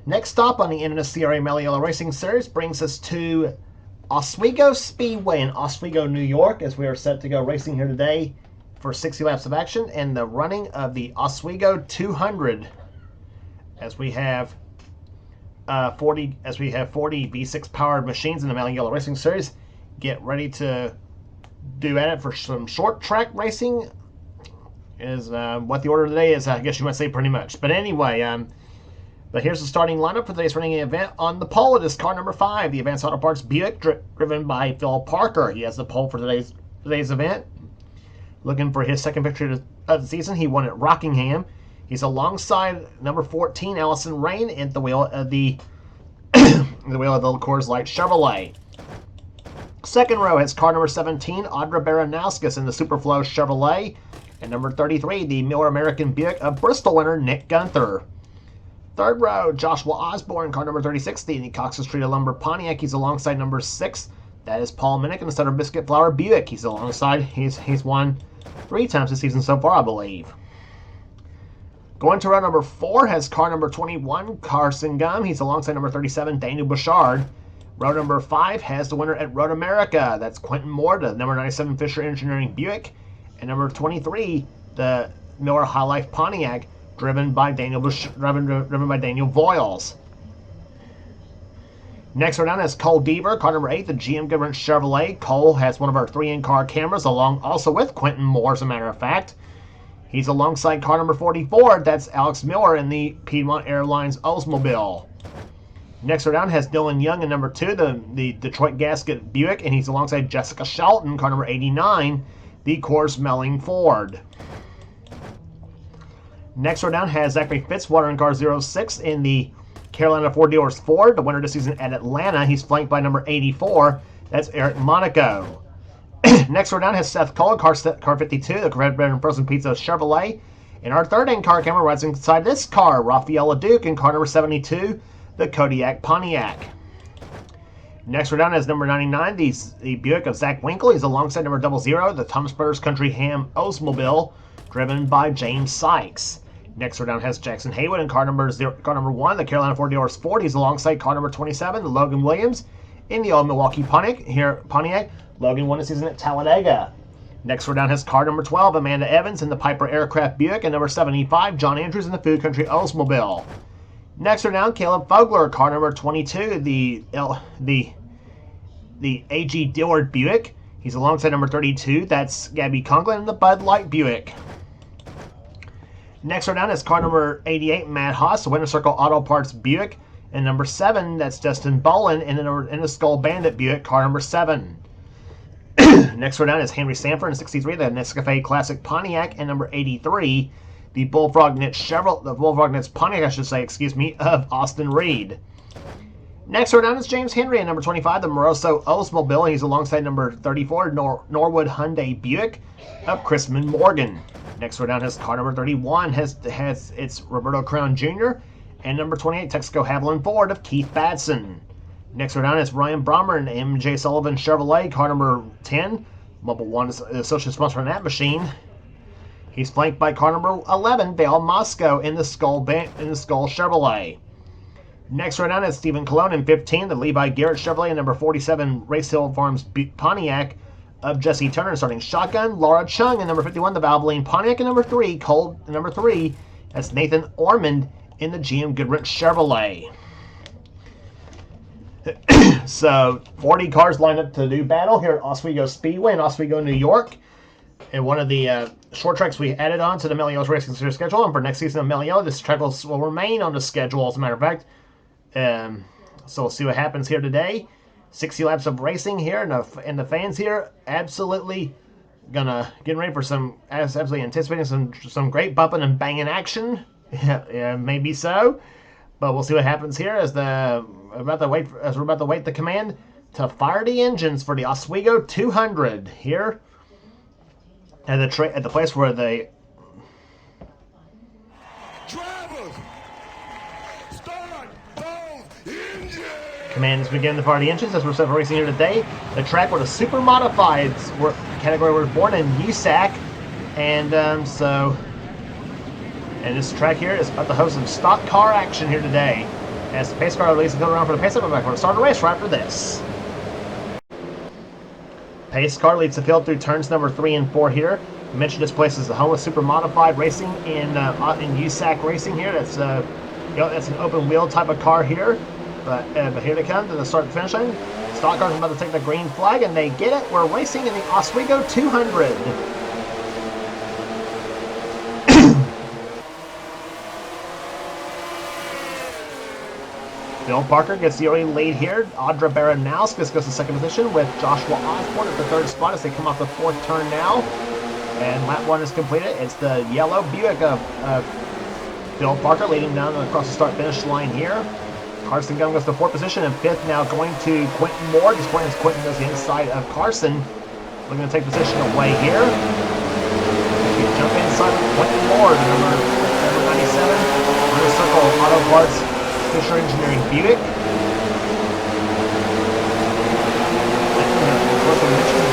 Next stop on the NNSCRA Mello Yello Racing Series brings us to Oswego Speedway in Oswego, New York, as we are set to go racing here today for 60 laps of action and the running of the Oswego 200, as we have 40 V6 powered machines in the Mello Yello Racing Series. Get ready to do at it for some short track racing. Is what the order today is, I guess you might say, pretty much. But anyway, but here's the starting lineup for today's running event. On the pole, it is car number 5, the Advanced Auto Parts Buick, driven by Phil Parker. He has the pole for today's event. Looking for his second victory of the season. He won at Rockingham. He's alongside number 14, Allison Rain, at the wheel of the Coors Light Chevrolet. Second row has car number 17, Audra Baranauskas in the Superflow Chevrolet, and number 33, the Miller American Buick of Bristol winner Nick Gunther. Third row, Joshua Osborne, car number 36, the Cox's Street Lumber Pontiac. He's alongside number 6. That is Paul Minnick in the Southern Biscuit Flour Buick. He's alongside. He's won 3 times this season so far, I believe. Going to row number 4 has car number 21, Carson Gum. He's alongside number 37, Daniel Bouchard. Row number 5 has the winner at Road America. That's Quentin Moore, the number 97 Fisher Engineering Buick. And number 23, the Miller High Life Pontiac, driven by Daniel Voiles. Next we're down is Cole Deaver, car number 8, the GM Goodwrench Chevrolet. Cole has one of our 3 in-car cameras, along also with Quentin Moore, as a matter of fact. He's alongside car number 44, that's Alex Miller in the Piedmont Airlines Oldsmobile. Next we're down has Dylan Young in number 2, the Detroit Gasket Buick, and he's alongside Jessica Shelton, car number 89, the Coors Melling Ford. Next row down has Zachary Fitzwater in car 06 in the Carolina Ford Dealers Ford, the winner this season at Atlanta. He's flanked by number 84. That's Eric Monaco. Next row down has Seth Cole, car 52, the Red Bread and Frozen Pizza Chevrolet. And our third in-car camera rides inside this car, Rafael LeDuc in car number 72, the Kodiak Pontiac. Next row down has number 99, the Buick of Zach Winkle. He's alongside number 00, the Thomas Brothers Country Ham Oldsmobile, driven by James Sykes. Next row down has Jackson Haywood in car number 1, the Carolina Ford Dealers Ford. He's alongside car number 27, the Logan Williams, in the old Milwaukee Pontiac. Logan won the season at Talladega. Next row down has car number 12, Amanda Evans in the Piper Aircraft Buick, and number 75, John Andrews in the Food Country Oldsmobile. Next row down, Caleb Fogler, car number 22, the A.G. Dillard Buick. He's alongside number 32, that's Gabby Conklin in the Bud Light Buick. Next row down is car number 88, Matt Haas, the Winter Circle Auto Parts Buick. And number 7, that's Dustin Bolin in the Skull Bandit Buick, car number 7. Next row down is Henry Sanford in 63, the Nescafe Classic Pontiac. And number 83, the Bullfrog Nits Pontiac, I should say, of Austin Reed. Next row down is James Henry in number 25, the Moroso Oldsmobile. He's alongside number 34, Norwood Hyundai Buick of Chrisman Morgan. Next row down has car number 31, has it's Roberto Crown Jr. And number 28, Texaco Haviland Ford of Keith Batson. Next row down is Ryan Brommer and M.J. Sullivan Chevrolet, car number 10. Mobile One is the associate sponsor on that machine. He's flanked by car number 11, Dale Moscow in the Skull Chevrolet. Next row down is Stephen Colon in 15, the Levi Garrett Chevrolet, and number 47, Race Hill Farms Pontiac of Jesse Turner. Starting shotgun, Laura Chung in number 51, the Valvoline Pontiac, and number 3, that's Nathan Ormond in the GM Goodwrench Chevrolet. So 40 cars lined up to do battle here at Oswego Speedway in Oswego, New York. And one of the short tracks we added on to the Mello Yello's Racing Series schedule. And for next season of Mello Yello, this track will remain on the schedule, as a matter of fact. So we'll see what happens here today. 60 laps of racing here, and the fans here absolutely getting ready for absolutely anticipating some great bumping and banging action. Yeah, maybe so, but we'll see what happens here as we're about to wait the command to fire the engines for the Oswego 200 here at the place where the drivers start those engines. Command is beginning to fire the engines as we're set for racing here today. The track where the super modified category was born in USAC, and this track here is about to host some stock car action here today. As the pace car releases the field around for the pace up, we're back for the start of the race right after this. Pace car leads the field through turns number 3 and 4 here. I mentioned this place is the home of super modified racing in USAC racing here. That's that's an open wheel type of car here. But here they come to the start and finish line. Stock cars are about to take the green flag, and they get it. We're racing in the Oswego 200. Bill Parker gets the early lead here. Audra Baranauskas goes to second position with Joshua Osborne at the third spot as they come off the fourth turn now. And lap 1 is completed. It's the yellow Buick of Bill Parker leading down across the start-finish line here. Carson Gunn goes to fourth position, and fifth now going to Quentin Moore. Disappointing as Quentin goes the inside of Carson. Looking to take position away here. We jump inside with Quentin Moore, the number 97. Under circle Auto Parts Fisher Engineering Buick.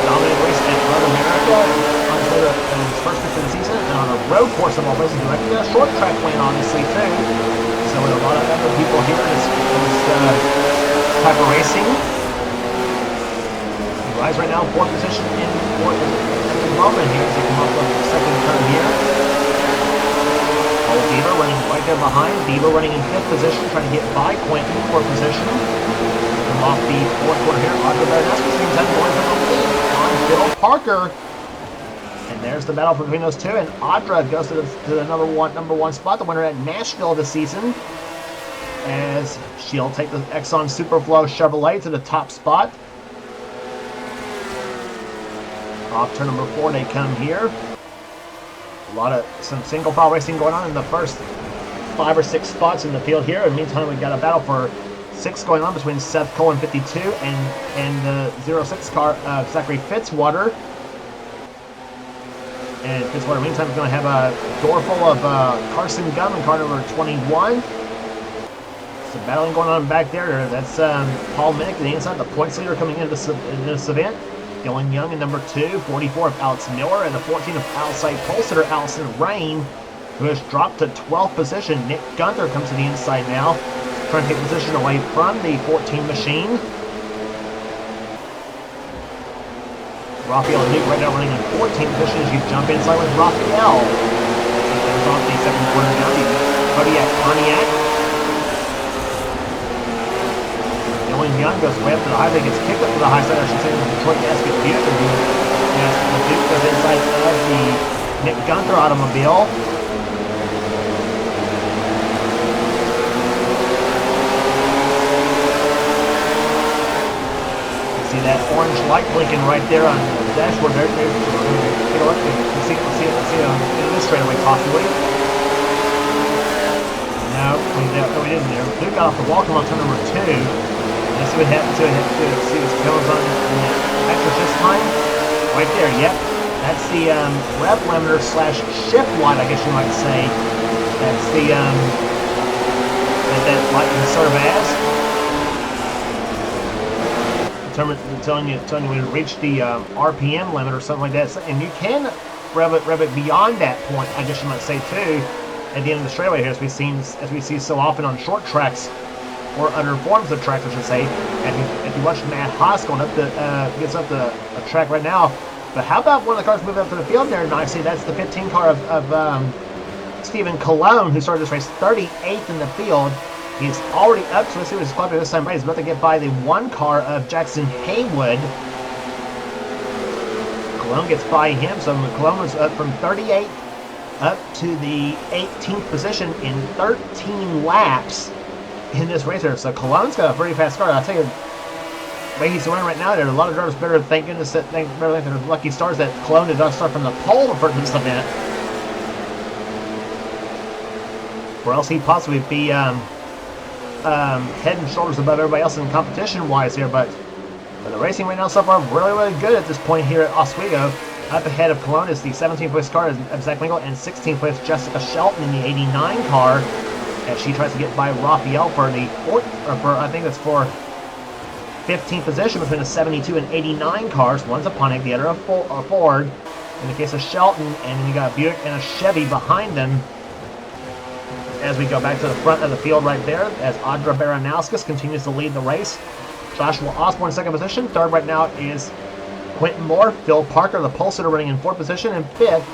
Dominated race at Road America on his first race of the season, and on a road course of all races, directly a short track win, obviously, too. So with a lot of other people here in this type of racing. He rides right now in fourth position in fourth at the moment here as they come off the second turn here. Paul Bieber running right there behind. Bieber running in fifth position, trying to get by Quentin in fourth position. Come off the fourth quarter here. Audra Baranauskas seems to have going for the lead on Bill Parker. And there's the battle between those two. And Audra goes to the number one spot, the winner at Nashville this season. As she'll take the Exxon Superflow Chevrolet to the top spot. Off turn number 4 they come here. Some single file racing going on in the first 5 or 6 spots in the field here. In the meantime, we've got a battle for 6 going on between Seth Cole in 52 and the 06 car Zachary Fitzwater. And Fitzwater, meantime, is going to have a door full of Carson Gunn in car number 21. Some battling going on back there. That's Paul Minnick, the inside, the points leader coming into this event. Dylan Young in number 2, 44 of Alex Miller, and the 14 of outside pole sitter Allison Rain, who has dropped to 12th position. Nick Gunther comes to the inside now, trying to take position away from the 14 machine. Raphael and Nick right now running in 14th position as you jump inside with Raphael. He comes off the second corner now, the Kodiak Pontiac. Dylan Young goes way up to the high side, gets kicked up to the high side, I should say, with the Detroit Gasket Buick. And the Duke goes inside of the Nick Gunther automobile. See that orange light blinking right there on the dashboard there. Take a look. See it in this straightaway possibly. No, we didn't there. Duke got off the wall, come on turn number 2. Let's see what happens. See what's going on in that extra shift time. Right there, yep. That's the rev limiter slash shift light, I guess you might say. That's the that light can serve as. Telling you we reached the RPM limit or something like that, and you can rev it beyond that point, I guess you might say too, at the end of the straightaway here, as we see so often on short tracks or other forms of tracks, I should say. If you watch Matt Haas going up gets up the track right now, but how about one of the cars moving up to the field there nicely? That's the 15 car of Stephen Cologne, who started this race 38th in the field. He's already up, so let's see what his club this time. He's about to get by the 1 car of Jackson Haywood. Cologne gets by him, so Cologne was up from 38th up to the 18th position in 13 laps in this race here. So Cologne's got a pretty fast car. I'll tell you, the way he's running right now, there are a lot of drivers better, thank goodness, that they're lucky stars that Cologne did not start from the pole for this event. Or else he'd possibly be head and shoulders above everybody else in competition-wise here, but the racing right now so far really, really good at this point here at Oswego. Up ahead of Cologne is the 17th place car of Zach Mingle, and 16th place Jessica Shelton in the 89 car, as she tries to get by Raphael for the I think that's for 15th position between the 72 and 89 cars. One's a Pontiac, the other a Ford. In the case of Shelton, and then you got a Buick and a Chevy behind them. as we go back to the front of the field right there, as Audra Baranowskis continues to lead the race. Joshua Osborne, second position. Third right now is Quentin Moore. Phil Parker, the pole sitter, running in fourth position. And fifth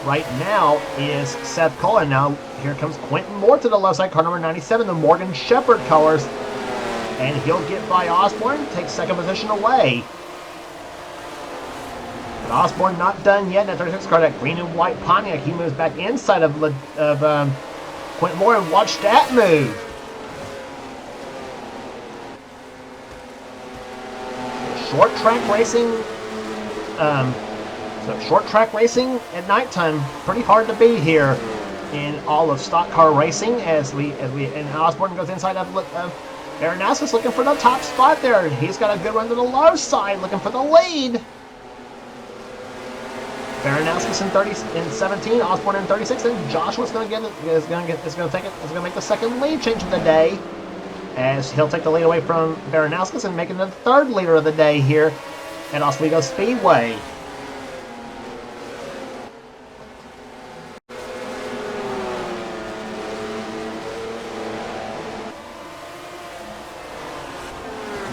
right now is Seth Cole. And now here comes Quentin Moore to the left side, car number 97, the Morgan Shepherd colors. And he'll get by Osborne, take second position away. But Osborne not done yet in that 36 car, that green and white Pontiac. He moves back inside of Quentin Moore, and watch that move. Short track racing, short track racing at nighttime, pretty hard to beat here in all of stock car racing. And Osborne goes inside of Baranowskis, looking for the top spot there. He's got a good run to the low side, looking for the lead. Baranowskis in 17, Osborne in 36, and Joshua's going to make the second lead change of the day, as he'll take the lead away from Baranowskis and make it the third leader of the day here at Oswego Speedway.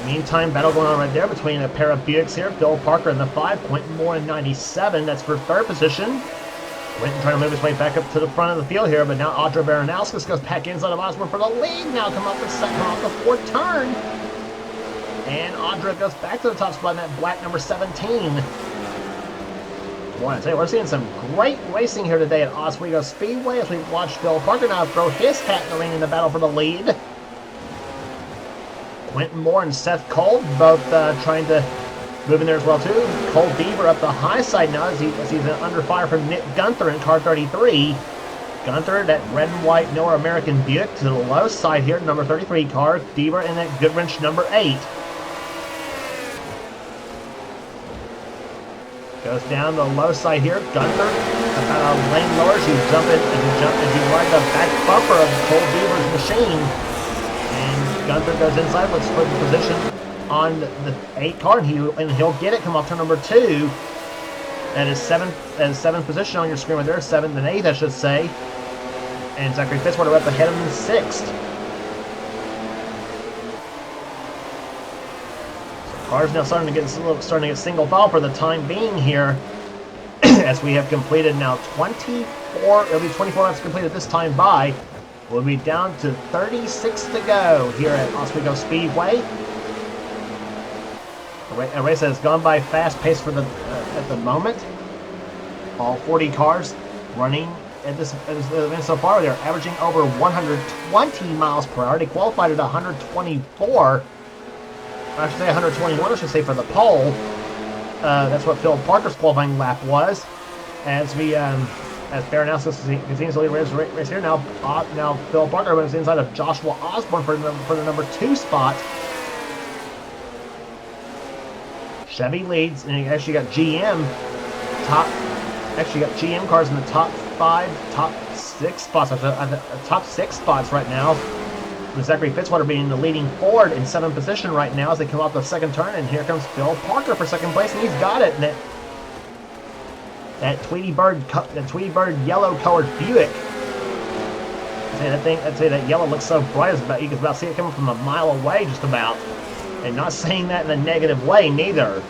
Meantime, battle going on right there between a pair of Buicks here. Phil Parker in the 5, Quentin Moore in 97. That's for third position. Quentin trying to move his way back up to the front of the field here, but now Audra Baranowskis goes back inside of Osborne for the lead. Now come off the second, off the fourth turn. And Audra goes back to the top spot in that black number 17. Boy, I tell you, we're seeing some great racing here today at Oswego Speedway as we watch Phil Parker now throw his hat in the ring in the battle for the lead. Quentin Moore and Seth Cole both trying to move in there as well too. Cole Beaver up the high side now as he's under fire from Nick Gunther in car 33. Gunther, that red and white Miller American Buick, to the low side here, number 33 car. Beaver in that Goodwrench number 8. Goes down the low side here. Gunther about a lane lower as he's jumping as he rides the back bumper of Cole Beaver's machine. And Gunther goes inside, looks for the position on the 8 car, and he'll get it. Come off turn number 2. That is seventh position on your screen right there, 7th and 8th, I should say. And Zachary Fitzwater up ahead of him in 6th. So cars now starting to get single file for the time being here, as we have completed now 24. It'll be 24 laps completed this time by. We'll be down to 36 to go here at Oswego Speedway. A race that has gone by fast pace for at the moment. All 40 cars running at this event so far. They're averaging over 120 miles per hour. They qualified at 124. I should say 121. I should say for the pole. That's what Phil Parker's qualifying lap was. As Baranowskis continues to lead race here, now Phil Parker moves inside of Joshua Osborne for the number 2 spot. Chevy leads, and you actually got GM cars in the top 6 spots. Top 6 spots right now. With Zachary Fitzwater being the leading Ford in 7th position right now as they come off the second turn, and here comes Phil Parker for second place, and he's got it. And that Tweety Bird yellow colored Buick. I'd say that yellow looks so bright, you can about see it coming from a mile away just about. And not saying that in a negative way neither.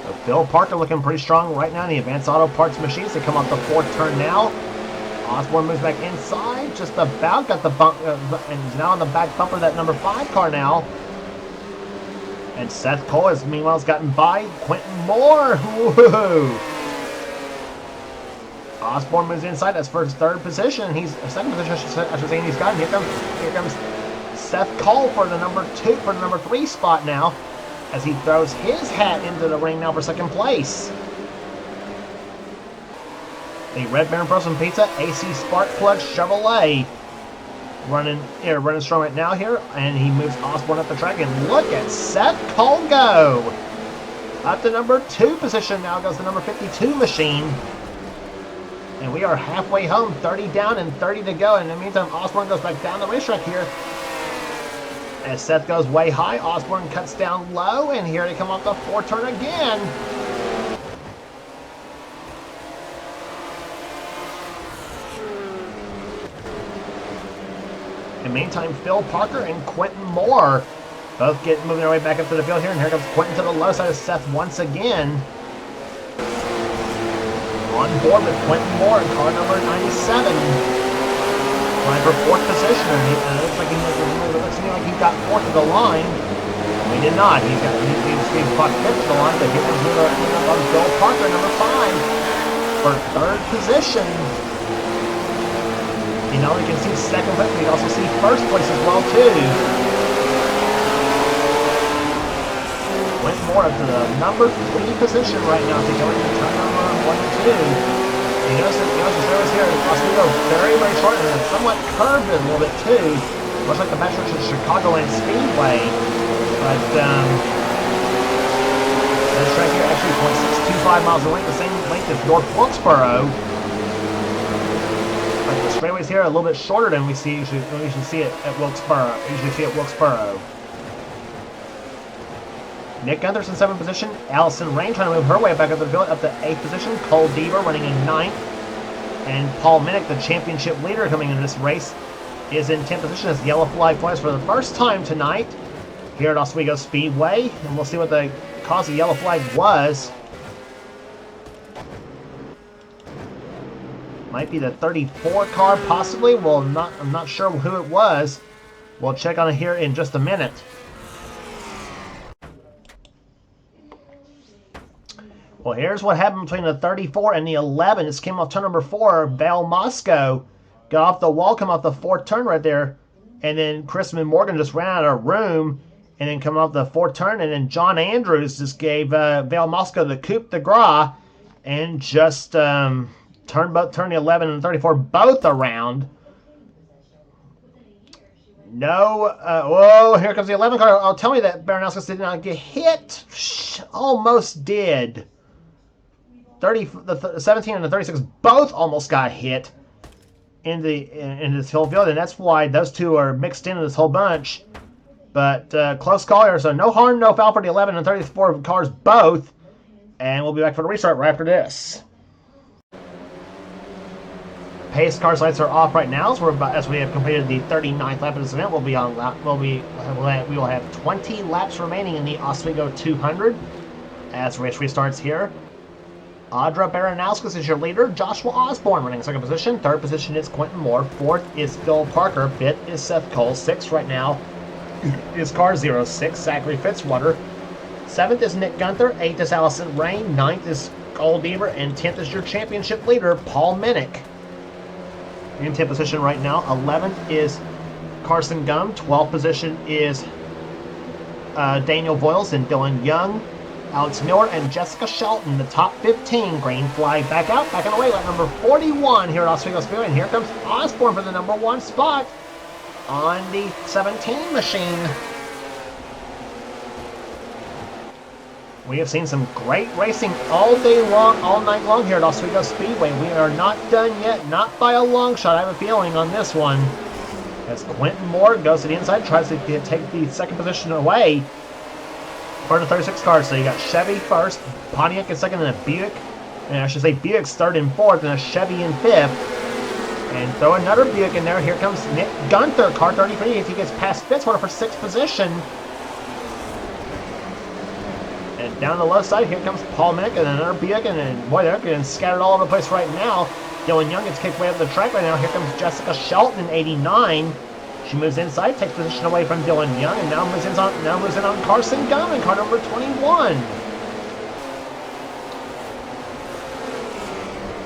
So Phil Parker looking pretty strong right now in the Advanced Auto Parts machines. They come off the fourth turn now. Osborne moves back inside, just about got the bump, and he's now on the back bumper of that number 5 car now. And Seth Cole has meanwhile gotten by Quentin Moore. Woo-hoo. Osborne moves inside. That's for his third position. He's second position, I should say, and he's got it. Here comes Seth Cole for the number 3 spot now, as he throws his hat into the ring now for second place. The Red Baron Frozen Pizza AC Spark Plug Chevrolet running strong right now here, and he moves Osborne up the track, and look at Seth Cole go! Up to number 2 position now goes the number 52 machine. And we are halfway home, 30 down and 30 to go. And in the meantime, Osborne goes back down the racetrack here. As Seth goes way high, Osborne cuts down low, and here they come off the 4th turn again. meantime, Phil Parker and Quentin Moore both moving their way back up to the field here. And here comes Quentin to the low side of Seth once again. On board with Quentin Moore in car number 97. Trying for fourth position. And it looks like he got fourth of the line. He did not. He caught fifth of the line, but here comes Phil Parker, number 5, for third position. You know, you can see second place, but you can also see first place as well, too. Went more up to the number 3 position right now to go into turn number 1 and 2. You notice the service here in Oswego very, very short, and it's somewhat curved a little bit, too. Much like the Metro Chicagoland Speedway. But this track here actually 0.625 miles away, the same length as North Wilkesboro. But the straightaways here are a little bit shorter than we usually see it at Wilkesboro. Nick Gunther's in 7th position. Allison Rain trying to move her way back up the field up to 8th position. Cole Deaver running in 9th. And Paul Minnick, the championship leader coming into this race, is in 10th position as the yellow flag flies for the first time tonight here at Oswego Speedway, and we'll see what the cause of the yellow flag was. Might be the 34 car, possibly. Well, I'm not sure who it was. We'll check on it here in just a minute. Well, here's what happened between the 34 and the 11. This came off turn number 4. Val Moscow got off the wall, come off the 4th turn right there, and then Chrisman Morgan just ran out of room. And then come off the 4th turn, and then John Andrews just gave Val Moscow the coup de grace and just turned the 11 and 34 both around. No, whoa, here comes the 11 car. Oh, tell me that Baranowskis did not get hit. Almost did. The 17 and the 36 both almost got hit in this whole field, and that's why those two are mixed into this whole bunch. But close call here, so no harm, no foul for the 11 and 34 cars both. And we'll be back for the restart right after this. Pace car lights are off right now, so as we have completed the 39th lap of this event, we will have 20 laps remaining in the Oswego 200 as the race restarts here. Audra Baranowskis is your leader. Joshua Osborne running in 2nd position. 3rd position is Quentin Moore. 4th is Phil Parker. 5th is Seth Cole. 6th right now is car 06, Zachary Fitzwater. 7th is Nick Gunther. 8th is Allison Rain. 9th is Cole Deaver. And 10th is your championship leader, Paul Minnick. In 10th position right now. 11th is Carson Gum. 12th position is Daniel Voiles and Dylan Young. Alex Miller and Jessica Shelton, the top 15. Green flag back out, back on the way, lap number 41 here at Oswego Speedway. And here comes Osborne for the number 1 spot on the 17 machine. We have seen some great racing all day long, all night long here at Oswego Speedway. We are not done yet, not by a long shot, I have a feeling, on this one. As Quentin Moore goes to the inside, tries to take the 2nd position away for the 36 cars. So you got Chevy first, Pontiac in 2nd, and a Buick. And I should say Buick's 3rd and 4th, and a Chevy in 5th. And throw another Buick in there. Here comes Nick Gunther, car 33, if he gets past Fitzwater for 6th position. And down the left side, here comes Paul Minnick and another Buick, and then, boy, they're getting scattered all over the place right now. Dylan Young gets kicked way up the track right now. Here comes Jessica Shelton in 89. She moves inside, takes position away from Dylan Young, and now moves in on Carson Gum in car number 21.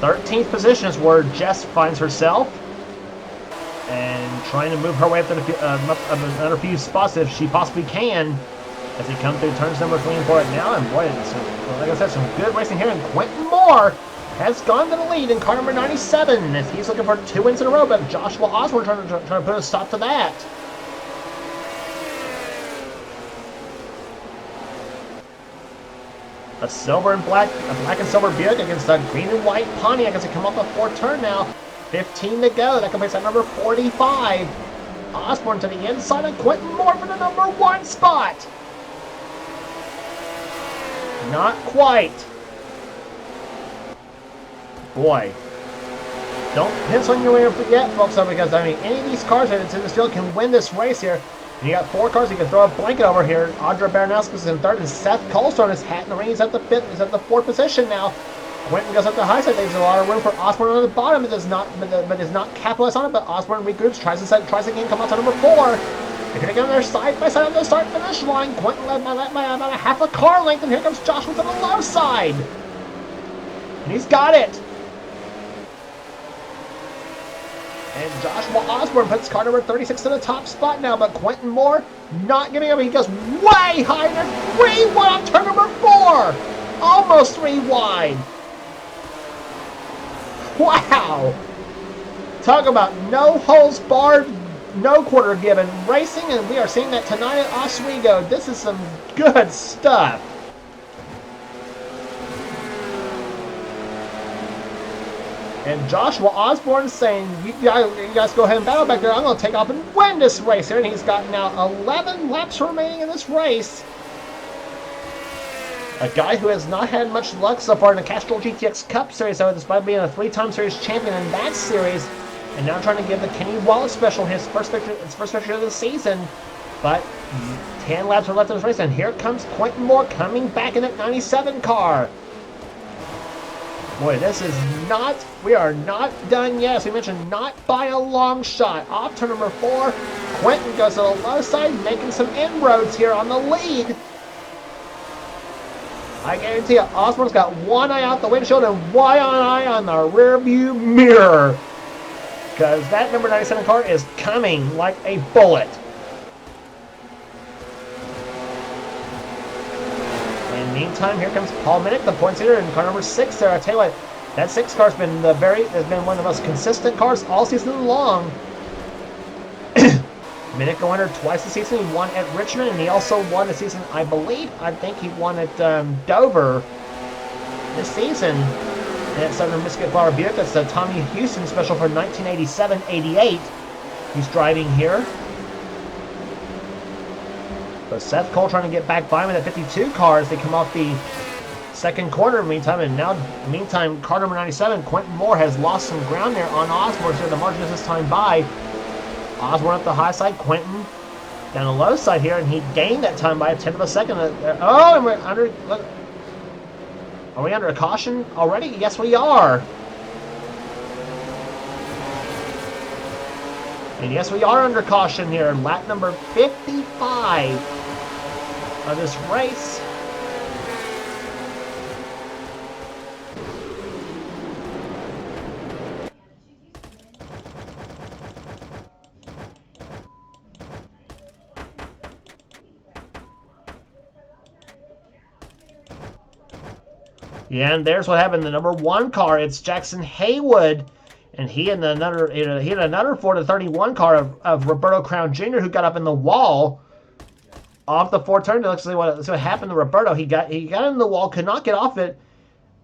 13th position is where Jess finds herself, and trying to move her way up to another few spots if she possibly can, as they come through turns number 3 and 4 right now. And boy, like I said, some good racing here. And Quentin Moore has gone to the lead in car number 97 as he's looking for 2 wins in a row, but Joshua Osborne trying to put a stop to that. A black and silver Buick against a green and white Pontiac as they come off the 4th turn now. 15 to go. That completes at number 45. Osborne to the inside and Quentin Moore for the number 1 spot. Not quite. Boy. Don't pencil in your winner yet, folks, though, because, I mean, any of these cars that's in this field can win this race here. And you got 4 cars you can throw a blanket over here. Audra Baranowski's is in 3rd, and Seth Cole's throwing his hat in the ring. He's at the 5th. He's at the 4th position now. Quentin goes up the high side. There's a lot of room for Osborne on the bottom. It does not, but does not capitalize on it. But Osborne regroups, tries again, come out to number 4. They're going to get on their side by side on the start-finish line. Quentin led by about a half a car length, and here comes Joshua to the low side. And he's got it. And Joshua Osborne puts car number 36 to the top spot now, but Quentin Moore not giving up. He goes way high there. 3 wide on turn number 4. Almost 3 wide. Wow. Talk about no holes barred, no quarter given racing, and we are seeing that tonight at Oswego. This is some good stuff. And Joshua Osborne saying, you guys go ahead and battle back there. I'm going to take off and win this race here. And he's got now 11 laps remaining in this race. A guy who has not had much luck so far in the Castrol GTX Cup Series, though, despite being a 3-time series champion in that series. And now trying to give the Kenny Wallace special his first victory of the season. But 10 laps are left in this race. And here comes Quentin Moore coming back in that 97 car. Boy, this is not, we are not done yet. As we mentioned, not by a long shot. Off turn number 4, Quentin goes to the low side, making some inroads here on the lead. I guarantee you, Osborne's got one eye out the windshield and one eye on the rear view mirror. Because that number 97 car is coming like a bullet. Meantime, here comes Paul Minnick, the points leader, in car number 6 there. I tell you what, that 6 car's been has been one of the most consistent cars all season long. Minnick, a winner twice this season. He won at Richmond, and he also won the season, I think he won at Dover this season. And at Southern Biscuit Flour Buick, that's the Tommy Houston special for 1987-88. He's driving here. But Seth Cole trying to get back by him in that 52 car as they come off the second corner meantime. And now, meantime, car number 97, Quentin Moore, has lost some ground there on Osborne. So the margin is this time by. Osborne up the high side, Quentin down the low side here, and he gained that time by a 10th of a second. Oh, and we're under. Look, are we under a caution already? Yes, we are. And yes, we are under caution here. Lap number 55 of this race. Yeah, and there's what happened. The number 1 car, it's Jackson Haywood. And he had another 4-31 car of Roberto Crown Jr. who got up in the wall off the 4 turn. Let's see what happened to Roberto. He got in the wall, could not get off it.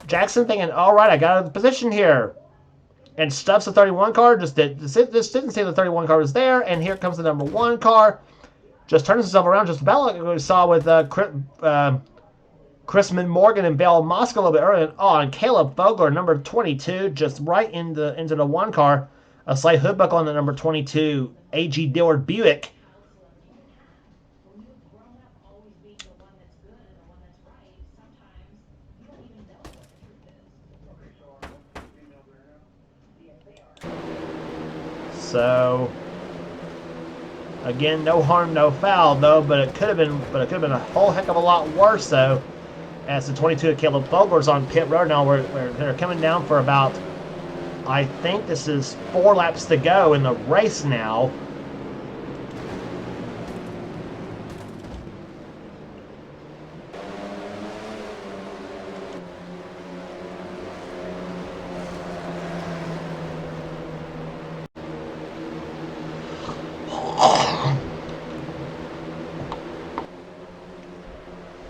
Jackson thinking, all right, I got out of the position here, and stuffs the 31 car. Just didn't see the 31 car was there. And here comes the number 1 car. Just turns himself around, just about like we saw with Chrisman Morgan and Bale Moscow a little bit earlier. Oh, and Caleb Vogler, number 22, just right into the 1 car. A slight hood buckle on the number 22 A.G. Dillard Buick. So again, no harm, no foul though. But it could have been a whole heck of a lot worse though. As the 22 of Caleb Vogler's on pit road now, where they're coming down for about, I think this is 4 laps to go in the race now.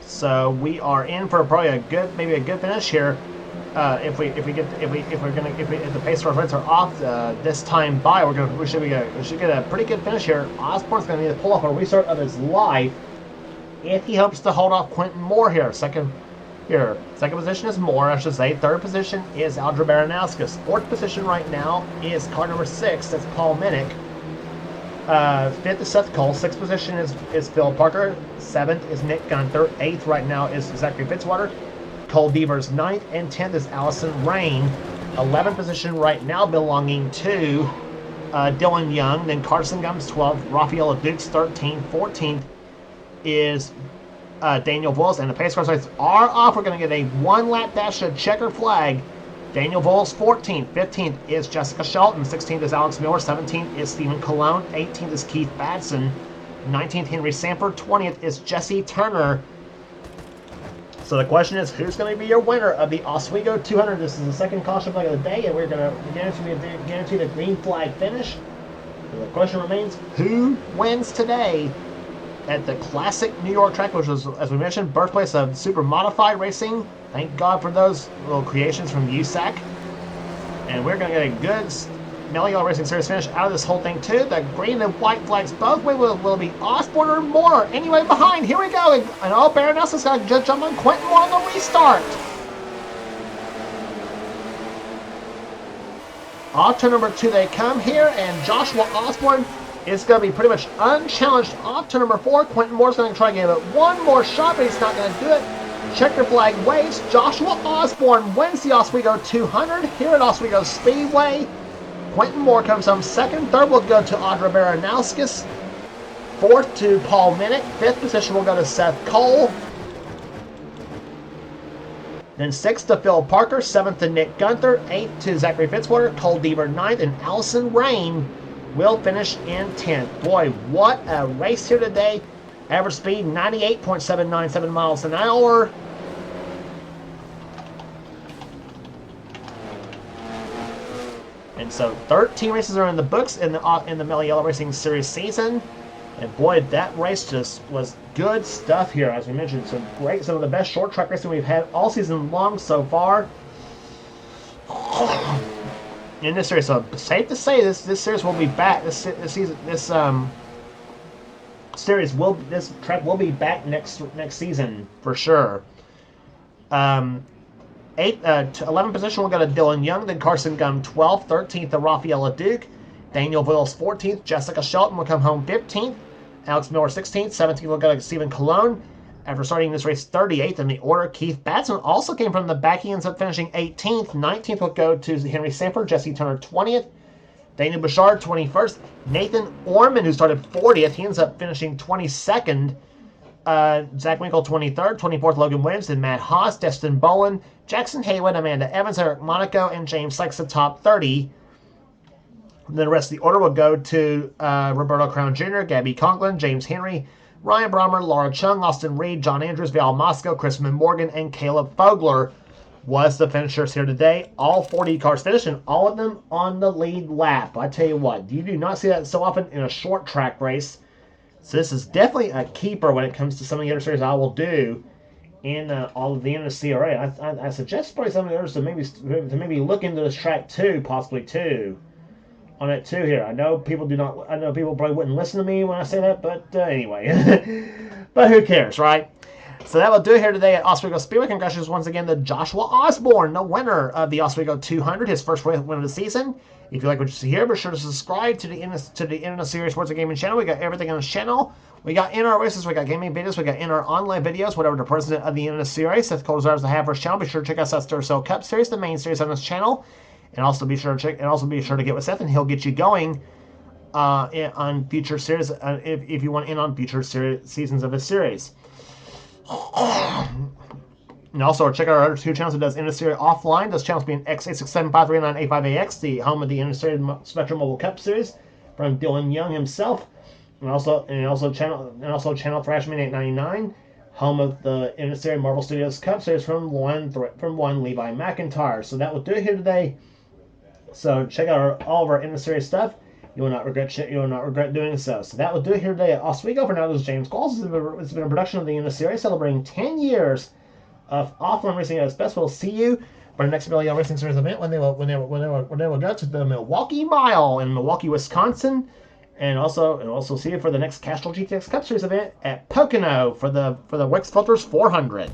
So we are in for probably maybe a good finish here. If the pace of our friends are off this time by, we should get a pretty good finish here. Osborne's going to need to pull off a restart of his life if he hopes to hold off Quentin Moore here. Second Here, second position is Moore, I should say. Third position is Aldra Baranowskis. Fourth position right now is car number 6, that's Paul Minnick. Fifth is Seth Cole. Sixth position is Phil Parker. Seventh is Nick Gunther. Eighth right now is Zachary Fitzwater. Cole Devers ninth, and 10th is Allison Rain. 11th position right now belonging to Dylan Young. Then Carson Gums 12th. Rafaela Dukes 13th. 14th is Daniel Voles. And the pace car sites are off. We're going to get a one-lap dash to checker flag. Daniel Voles 14th. 15th is Jessica Shelton. 16th is Alex Miller. 17th is Stephen Colon. 18th is Keith Batson. 19th, Henry Sanford. 20th is Jesse Turner. So the question is, who's going to be your winner of the Oswego 200? This is the second caution flag of the day, and we're going to guarantee the green flag finish. So the question remains, who wins today at the classic New York track, which was, as we mentioned, birthplace of super modified racing. Thank God for those little creations from USAC. And we're going to get a good Mello Racing Series finish out of this whole thing, too. The green and white flags both way will be Osborne or Moore. Anyway, behind, here we go. And all Baroness is going to just jump on Quentin Moore on the restart. Off turn number 2 they come here, and Joshua Osborne is going to be pretty much unchallenged off turn number 4. Quentin Moore's going to try to give it one more shot, but he's not going to do it. Checker flag waves. Joshua Osborne wins the Oswego 200 here at Oswego Speedway. Quentin Moore comes home second. Third will go to Audra Baranowskis. Fourth to Paul Minnick. Fifth position will go to Seth Cole. Then sixth to Phil Parker. Seventh to Nick Gunther. Eighth to Zachary Fitzwater. Cole Deaver ninth. And Allison Rain will finish in 10th. Boy, what a race here today. Average speed 98.797 miles an hour. And so 13 races are in the books in the Mello Yello Racing Series season. And boy, that race just was good stuff here. As we mentioned, some of the best short track racing we've had all season long so far in this series. So safe to say this series will be back. This track will be back next season for sure. 11th position will go to Dylan Young, then Carson Gum 12th, 13th to Rafaela Duke, Daniel Wills 14th, Jessica Shelton will come home 15th, Alex Miller 16th, 17th will go to Stephen Colon. After starting this race 38th in the order, Keith Batson also came from the back. He ends up finishing 18th. 19th will go to Henry Sanford, Jesse Turner 20th, Daniel Bouchard 21st, Nathan Orman, who started 40th, he ends up finishing 22nd. Zach Winkle 23rd, 24th Logan Williams, and Matt Haas, Destin Bowen, Jackson Haywood, Amanda Evans, Eric Monaco, and James Sykes the top 30. And then the rest of the order will go to Roberto Crown Jr., Gabby Conklin, James Henry, Ryan Brommer, Laura Chung, Austin Reed, John Andrews, Val Moscow, Chrisman Morgan, and Caleb Fogler was the finishers here today. All 40 cars finished, and all of them on the lead lap. I tell you what, you do not see that so often in a short track race. So this is definitely a keeper when it comes to some of the other series I will do in all of the NNSCRA. I suggest probably some of the others to maybe look into this track too, possibly too, on it too here. I know people probably wouldn't listen to me when I say that, but anyway. But who cares, right? So that will do it here today at Oswego Speedway. Congratulations once again to Joshua Osborne, the winner of the Oswego 200, his first win of the season. If you like what you see here, be sure to subscribe to the NNSCRA Sports and Gaming channel. We got everything on the channel. We got in-our races, we got gaming videos, we got in-our online videos, whatever the president of the NNSCRA, Seth Cole, desires to have for his channel. Be sure to check out Seth's Duracell Cup Series, the main series on this channel. And also be sure to get with Seth, and he'll get you going on future series if you want in on future seasons of his series. And also check out our other two channels. It does NNSCRA offline. Those channels being X86675395AX, the home of the NNSCRA Spectrum Mobile Cup Series from Dylan Young himself, and also channel Thrashman 899, home of the NNSCRA Marvel Studios Cup Series from one Levi McIntyre. So that will do it here today. So check out all of our NNSCRA stuff. You will not regret doing so. So that will do it here today at Oswego. For now, this is James Qualls. It's been a production of the NNSCRA celebrating 10 years of offline racing at its best. We'll see you for the next Mello Racing Series event when they will go to the Milwaukee Mile in Milwaukee, Wisconsin, and also see you for the next Castrol GTX Cup Series event at Pocono for the Wix Filters 400.